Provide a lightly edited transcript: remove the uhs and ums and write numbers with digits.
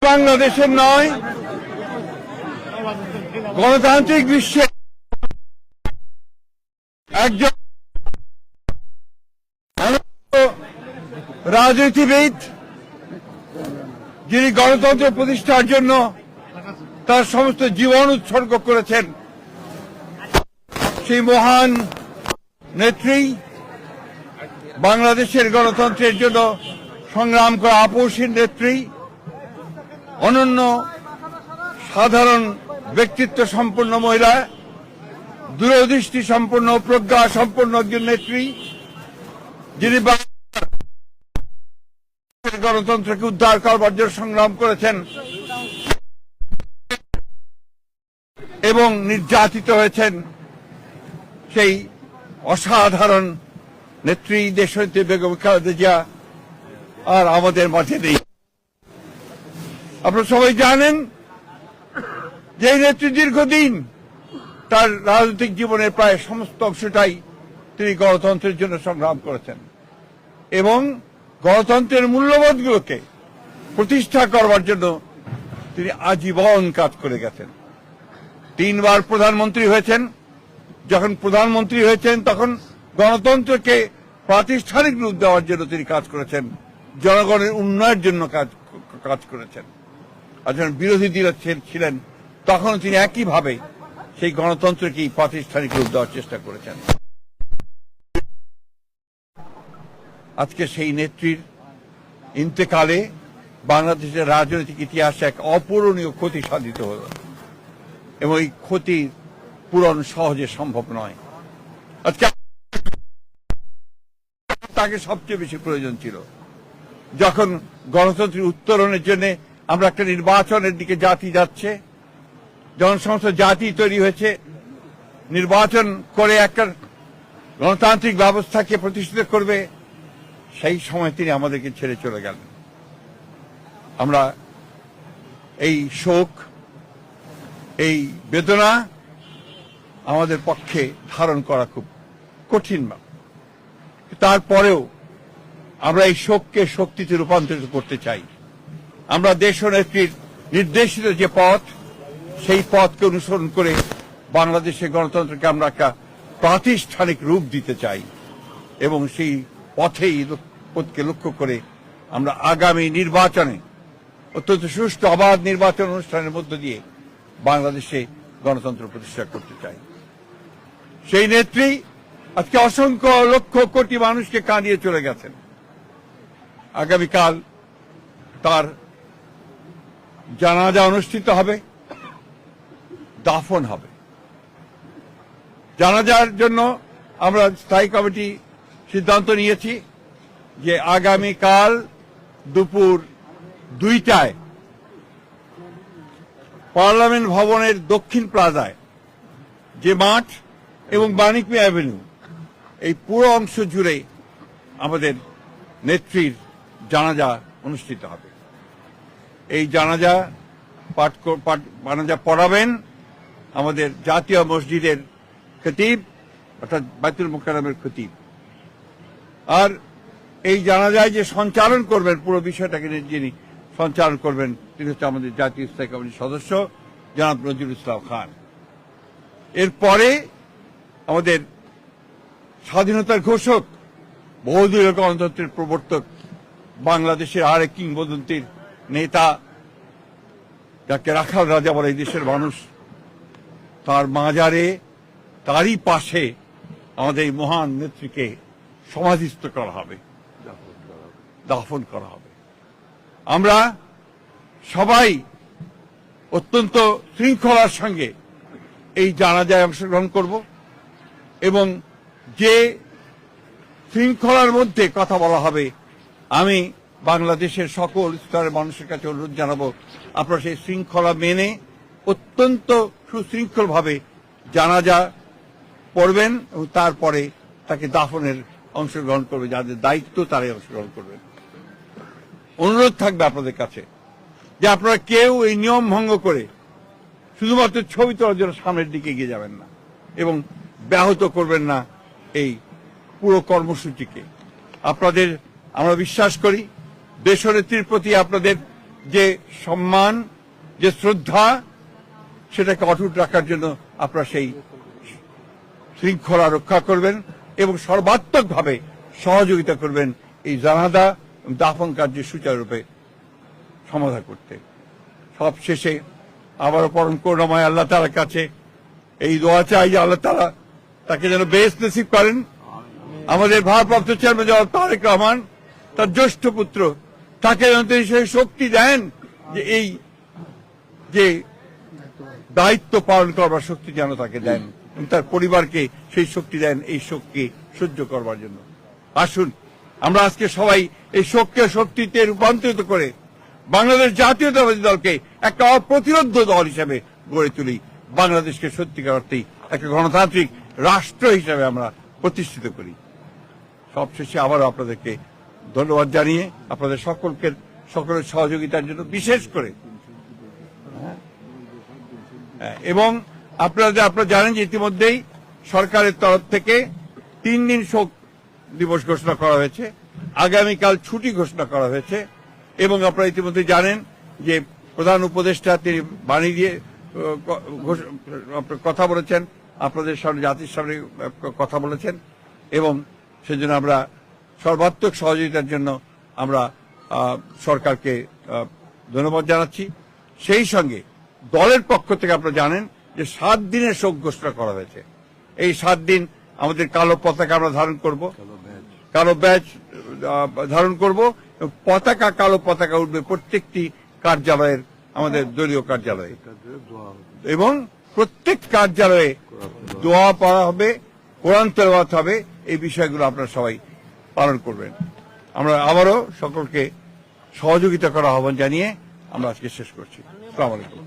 বাংলাদেশের নয়, গণতান্ত্রিক বিশ্বে একজন রাজনীতিবিদ যিনি গণতন্ত্র প্রতিষ্ঠার জন্য তার সমস্ত জীবন উৎসর্গ করেছেন, সেই মহান নেত্রী, বাংলাদেশের গণতন্ত্রের জন্য সংগ্রাম করা আপসীন নেত্রী, অনন্য সাধারণ ব্যক্তিত্ব সম্পন্ন মহিলা, দূরদৃষ্টি সম্পন্ন, প্রজ্ঞা সম্পন্ন একজন নেত্রী, যিনি গণতন্ত্রকে উদ্ধার করবার জন্য সংগ্রাম করেছেন এবং নির্যাতিত হয়েছেন, সেই অসাধারণ নেত্রী দেশনেত্রী বেগম খালেদা জিয়া আর আমাদের মাঝে নেই। আপনারা সবাই জানেন যে এই নেত্রী দীর্ঘদিন তার রাজনৈতিক জীবনের প্রায় সমস্ত অংশটাই তিনি গণতন্ত্রের জন্য সংগ্রাম করেছেন এবং গণতন্ত্রের মূল্যবোধগুলোকে প্রতিষ্ঠা করবার জন্য তিনি আজীবন কাজ করে গেছেন। 3 বার প্রধানমন্ত্রী হয়েছেন। যখন প্রধানমন্ত্রী হয়েছেন তখন গণতন্ত্রকে প্রাতিষ্ঠানিক রূপ দেওয়ার জন্য তিনি কাজ করেছেন, জনগণের উন্নয়নের জন্য কাজ করেছেন। আর যখন বিরোধী দল ছিলেন তখন তিনি একইভাবে সেই গণতন্ত্রকে প্রাতিষ্ঠানিক রূপ দেওয়ার চেষ্টা করেছেন। আজকে সেই নেত্রীর ইন্তেকালে বাংলাদেশের রাজনৈতিক ইতিহাসে এক অপূরণীয় ক্ষতি সাধিত হল এবং এই ক্ষতি পূরণ সহজে সম্ভব নয়। আজকে তাকে সবচেয়ে বেশি প্রয়োজন ছিল যখন গণতন্ত্রের উত্তরণের জন্য আমরা একটা নির্বাচনের দিকে জাতি যাচ্ছে, যখন সমস্ত জাতি তৈরি হয়েছে, নির্বাচন করে একটা গণতান্ত্রিক ব্যবস্থাকে প্রতিষ্ঠিত করবে, সেই সময় তিনি আমাদেরকে ছেড়ে চলে গেলেন। আমরা এই শোক, এই বেদনা আমাদের পক্ষে ধারণ করা খুব কঠিন। তারপরেও আমরা এই শোককে শক্তিতে রূপান্তরিত করতে চাই। আমরা দেশনেত্রীর নির্দেশিত যে পথ, সেই পথকে অনুসরণ করে বাংলাদেশের গণতন্ত্রকে আমরা একটা প্রাতিষ্ঠানিক রূপ দিতে চাই এবং সেই পথকে লক্ষ্য করে আমরা আগামী নির্বাচনে অত্যন্ত সুষ্ঠু অবাধ নির্বাচন অনুষ্ঠানের মধ্য দিয়ে বাংলাদেশে গণতন্ত্র প্রতিষ্ঠা করতে চাই। সেই নেত্রী আজকে অসংখ্য লক্ষ কোটি মানুষকে কাঁদিয়ে চলে গেছেন। আগামীকাল তার জানাজা অনুষ্ঠিত হবে, দাফন হবে। জানাজার জন্য আমরা স্থায়ী কমিটি সিদ্ধান্ত নিয়েছি যে আগামীকাল দুপুর 2টায় পার্লামেন্ট ভবনের দক্ষিণ প্লাজায় যে মাঠ এবং বাণিক মিয়া অ্যাভিনিউ, এই পুরো অংশ জুড়ে আমাদের নেত্রীর জানাজা অনুষ্ঠিত হবে। এই জানাজা পড়াবেন আমাদের জাতীয় মসজিদের খতিব, অর্থাৎ বাইতুল মুকাররমের খতিব। আর এই জানাজায় যে সঞ্চালন করবেন, পুরো বিষয়টাকে যিনি সঞ্চালন করবেন, তিনি হচ্ছে আমাদের জাতীয় স্থায়ী কমিটির সদস্য জনাব নজরুল ইসলাম খান। এরপরে আমাদের স্বাধীনতার ঘোষক, বহুদলীয় গণতন্ত্রের প্রবর্তক, বাংলাদেশের আরেক কিংবদন্তির নেতা, যাকে রাখাল রাজা বলে এই দেশের মানুষ, তার মাজারে, তারই পাশে আমাদের এই মহান নেত্রীকে সমাধিস্থ করা হবে, দাফন করা হবে। আমরা সবাই অত্যন্ত শৃঙ্খলার সঙ্গে এই জানাজায় অংশগ্রহণ করব এবং যে শৃঙ্খলার মধ্যে কথা বলা হবে, আমি বাংলাদেশের সকল স্তরের মানুষের কাছে অনুরোধ জানাবো, আপনারা সেই শৃঙ্খলা মেনে অত্যন্ত সুশৃঙ্খলভাবে জানাজা পড়বেন এবং তারপরে তাকে দাফনের অংশগ্রহণ করবে, যাদের দায়িত্ব তারাই অংশগ্রহণ করবেন। অনুরোধ থাকবে আপনাদের কাছে যে আপনারা কেউ এই নিয়ম ভঙ্গ করে শুধুমাত্র ছবি তোলার জন্য সামনের দিকে এগিয়ে যাবেন না এবং ব্যাহত করবেন না এই পুরো কর্মসূচিকে। আপনাদের আমরা বিশ্বাস করি দেশনেত্রীর প্রতি আপনাদের যে সম্মান, যে শ্রদ্ধা, সেটাকে অটুট রাখার জন্য আপনারা সেই শৃঙ্খলা রক্ষা করবেন এবং সর্বাত্মকভাবে সহযোগিতা করবেন এই জানাজা দাফন কার্য সুচারুরূপে সমাধান করতে। সব শেষে আবারও পরম করুণাময় আল্লাহ তাআলার কাছে এই দোয়া চাই যে আল্লাহ তাআলা তাকে যেন বেহেশত নসিব করেন। আমাদের ভারপ্রাপ্ত চেয়ারম্যান জনাব তারেক রহমান, তার জ্যেষ্ঠ পুত্র, তাকে যেন তিনি সেই শক্তি দেন যে এই যে দায়িত্ব পালন করবার শক্তি যেন তাকে দেন, তার পরিবারকে সেই শক্তি দেন এই শোককে সহ্য করবার জন্য। আসুন আমরা আজকে সবাই এই শোককে শক্তিতে রূপান্তরিত করে বাংলাদেশ জাতীয়তাবাদী দলকে একটা অপ্রতিরোধ্য দল হিসেবে গড়ে তুলি। বাংলাদেশকে সত্যিকার অর্থেই একটা গণতান্ত্রিক রাষ্ট্র হিসেবে আমরা প্রতিষ্ঠিত করি। সবশেষে আবারও আপনাদেরকে ধন্যবাদ জানিয়ে আপনাদের সকলের সহযোগিতার জন্য বিশেষ করে এবং আপনারা জানেন যে ইতিমধ্যেই সরকারের তরফ থেকে 3 দিন শোক দিবস ঘোষণা করা হয়েছে, আগামীকাল ছুটি ঘোষণা করা হয়েছে এবং আপনারা ইতিমধ্যে জানেন যে প্রধান উপদেষ্টা তিনি বাণী দিয়ে কথা বলেছেন, আপনাদের সামনে জাতির সামনে কথা বলেছেন এবং সেজন্য আমরা সর্বাত্মক সহযোগিতার জন্য আমরা সরকারকে ধন্যবাদ জানাচ্ছি। সেই সঙ্গে দলের পক্ষ থেকে আপনারা জানেন যে 7 দিনের শোক ঘোষণা করা হয়েছে। এই 7 দিন আমাদের কালো পতাকা আমরা ধারণ করব, কালো ব্যাজ ধারণ করব, কালো পতাকা উঠবে প্রত্যেকটি কার্যালয়ের, আমাদের দলীয় কার্যালয়ে, এবং প্রত্যেক কার্যালয়ে দোয়া পড়া হবে, কোরআন তেলাওয়াত হবে। এই বিষয়গুলো আপনারা সবাই পালন করবেন। আমরা আবারও সকলকে সহযোগিতা করার আহ্বান জানিয়ে আমরা আজকে শেষ করছি। আসসালামু আলাইকুম।